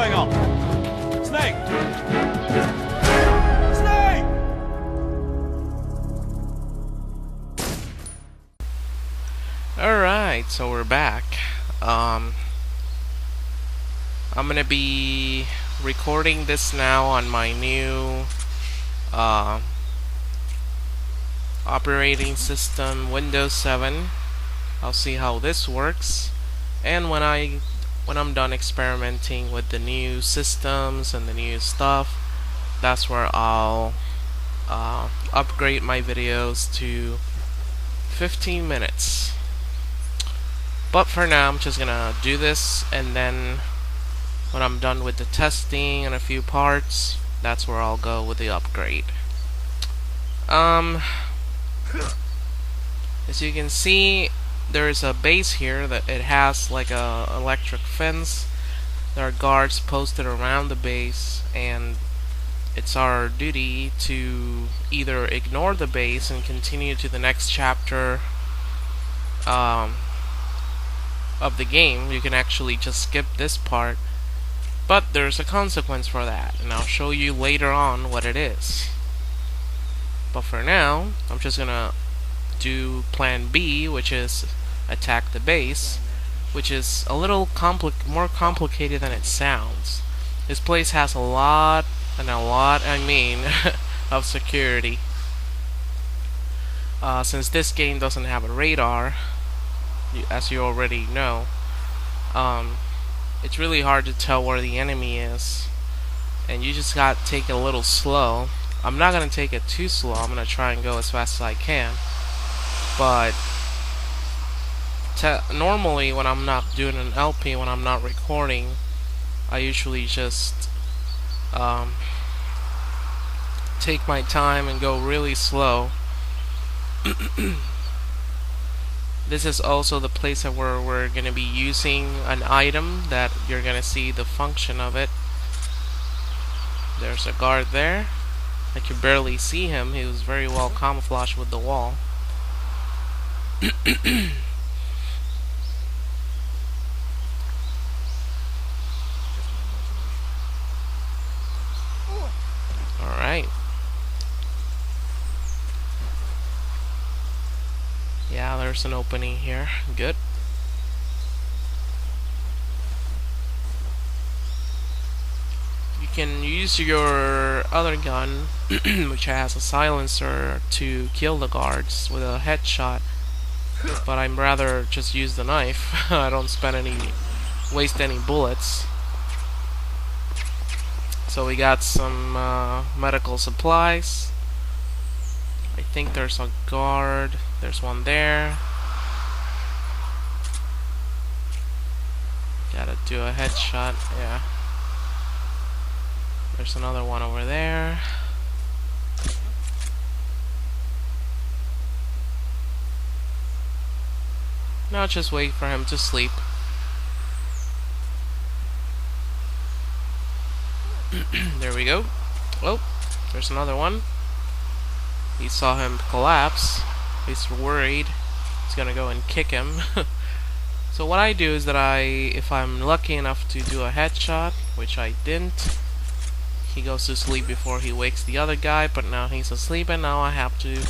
going on? Snake! Snake! Alright, so we're back. I'm gonna be recording this now on my new operating system, Windows 7. I'll see how this works, and when I'm done experimenting with the new systems and the new stuff, that's where I'll upgrade my videos to 15 minutes. But for now, I'm just gonna do this, and then when I'm done with the testing and a few parts, that's where I'll go with the upgrade. As you can see, there's a base here that it has like a electric fence. There are guards posted around the base, and it's our duty to either ignore the base and continue to the next chapter of the game. You can actually just skip this part, but there's a consequence for that, and I'll show you later on what it is. But for now, I'm just gonna do plan B, which is attack the base, which is a little more complicated than it sounds. This place has a lot of security. Since this game doesn't have a radar, as you already know, it's really hard to tell where the enemy is, and you just got to take it a little slow. I'm not gonna take it too slow. I'm gonna try and go as fast as I can, but normally when I'm not doing an LP, when I'm not recording, I usually just take my time and go really slow. This is also the place where we're going to be using an item that you're going to see the function of it. There's a guard there. I can barely see him. He was very well camouflaged with the wall. Alright. Yeah, there's an opening here. Good. You can use your other gun, which has a silencer, to kill the guards with a headshot, but I'd rather just use the knife. I don't waste any bullets. So we got some medical supplies. I think there's a guard. There's one there. Gotta do a headshot. Yeah. There's another one over there. Now just wait for him to sleep. There we go. Oh, there's another one. He saw him collapse. He's worried. He's gonna go and kick him. So what I do is that if I'm lucky enough to do a headshot, which I didn't, he goes to sleep before he wakes the other guy, but now he's asleep, and now I have to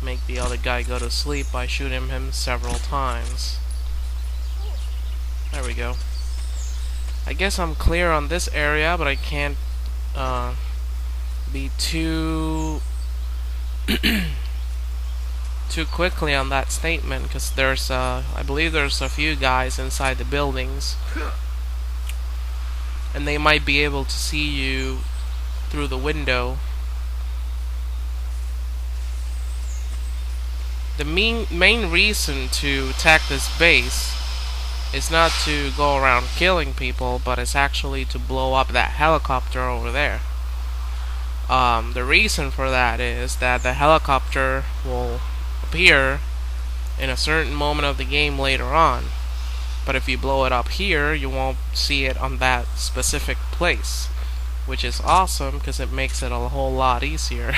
make the other guy go to sleep by shooting him several times. There we go. I guess I'm clear on this area, but I can't be too too quickly on that statement, because there's I believe there's a few guys inside the buildings, and they might be able to see you through the window. The main reason to attack this base is not to go around killing people, but it's actually to blow up that helicopter over there. The reason for that is that the helicopter will appear in a certain moment of the game later on, but if you blow it up here, you won't see it on that specific place, which is awesome because it makes it a whole lot easier.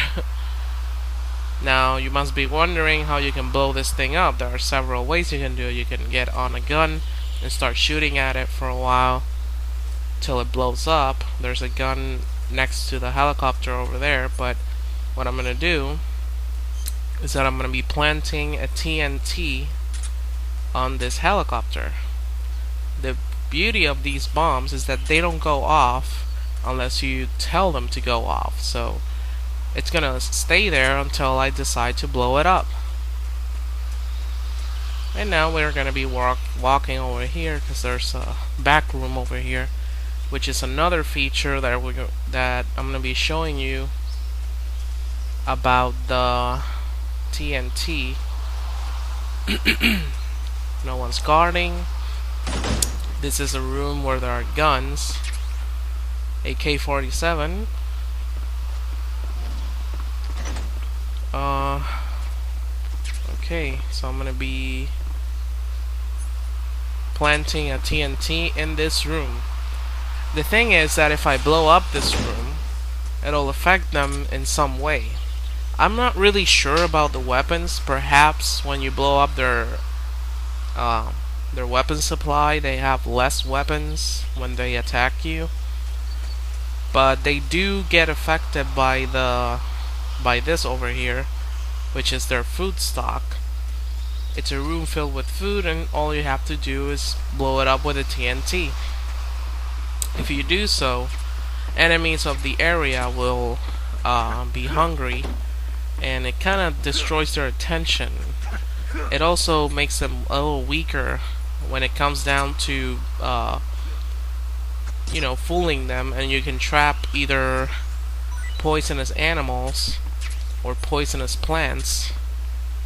Now you must be wondering how you can blow this thing up. There are several ways you can do it. You can get on a gun and start shooting at it for a while. till it blows up. There's a gun next to the helicopter over there, but what I'm gonna do is that I'm gonna be planting a TNT on this helicopter. The beauty of these bombs is that they don't go off unless you tell them to go off. So it's gonna stay there until I decide to blow it up. And now we're gonna be walking over here because there's a back room over here, which is another feature that I'm gonna be showing you about the TNT. No one's guarding. This is a room where there are guns. AK-47. Okay, so I'm gonna be planting a TNT in this room. The thing is that if I blow up this room, it'll affect them in some way. I'm not really sure about the weapons. Perhaps when you blow up their weapon supply, they have less weapons when they attack you. But they do get affected by this over here, which is their food stock. It's a room filled with food, and all you have to do is blow it up with a TNT. If you do so, enemies of the area will be hungry, and it kind of destroys their attention. It also makes them a little weaker when it comes down to fooling them, and you can trap either poisonous animals or poisonous plants,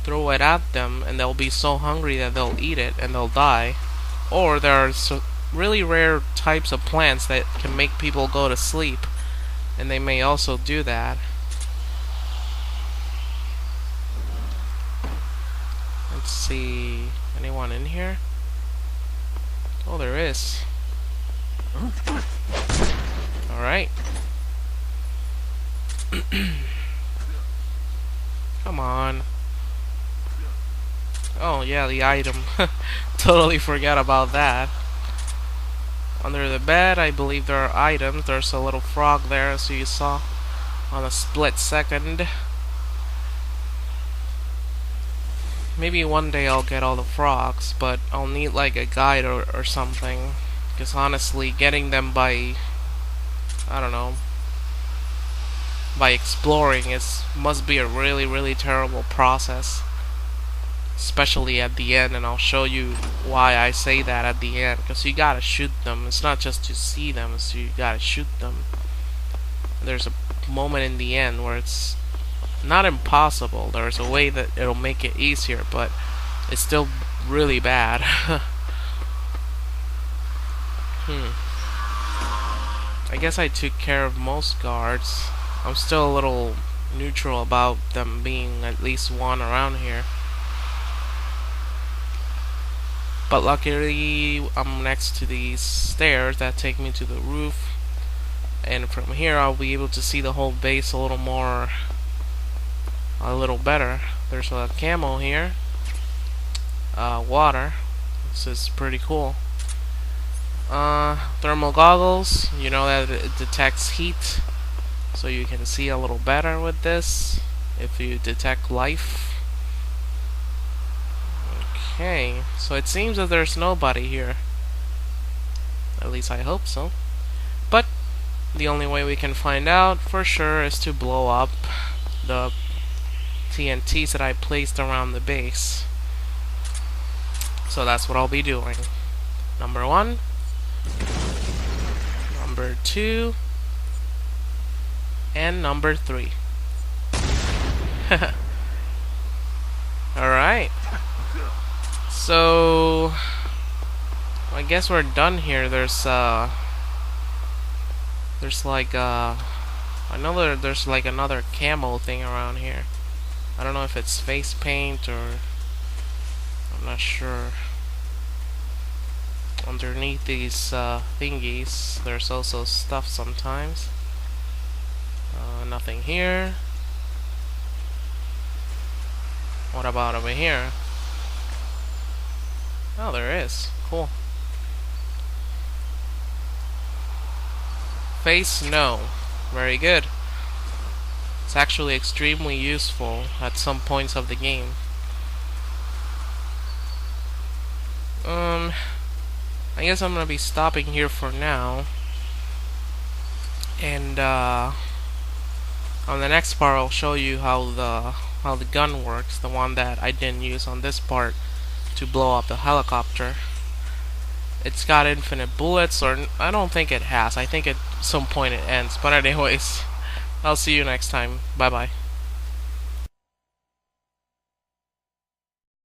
throw it at them, and they'll be so hungry that they'll eat it and they'll die. Or there are really rare types of plants that can make people go to sleep, and they may also do that. Let's see, anyone in here? Oh, there is. Alright. Come on. Oh yeah, the item. Totally forgot about that. Under the bed, I believe there are items. There's a little frog there, as you saw on a split second. Maybe one day I'll get all the frogs, but I'll need like a guide or something. Because honestly, getting them by, I don't know, by exploring must be a really terrible process. Especially at the end, and I'll show you why I say that at the end. Because you gotta shoot them. It's not just to see them, so you gotta shoot them. There's a moment in the end where it's not impossible. There's a way that it'll make it easier, but it's still really bad. I guess I took care of most guards. I'm still a little neutral about them being at least one around here. But luckily, I'm next to these stairs that take me to the roof. And from here, I'll be able to see the whole base a little better. There's a camo here. Water. This is pretty cool. Thermal goggles. You know that it detects heat, so you can see a little better with this if you detect life. Okay, so it seems that there's nobody here. At least I hope so. But the only way we can find out for sure is to blow up the TNTs that I placed around the base. So that's what I'll be doing. Number 1. Number 2. And number 3. Alright. So I guess we're done here. There's like I know there's like another camo thing around here. I don't know if it's face paint or I'm not sure. Underneath these thingies there's also stuff sometimes. Nothing here. What about over here? Oh, there is. Cool. Face? No. Very good. It's actually extremely useful at some points of the game. I guess I'm gonna be stopping here for now. And on the next part I'll show you how the gun works, the one that I didn't use on this part to blow up the helicopter. It's got infinite bullets, or I don't think it has. I think at some point it ends. But anyways, I'll see you next time. Bye bye.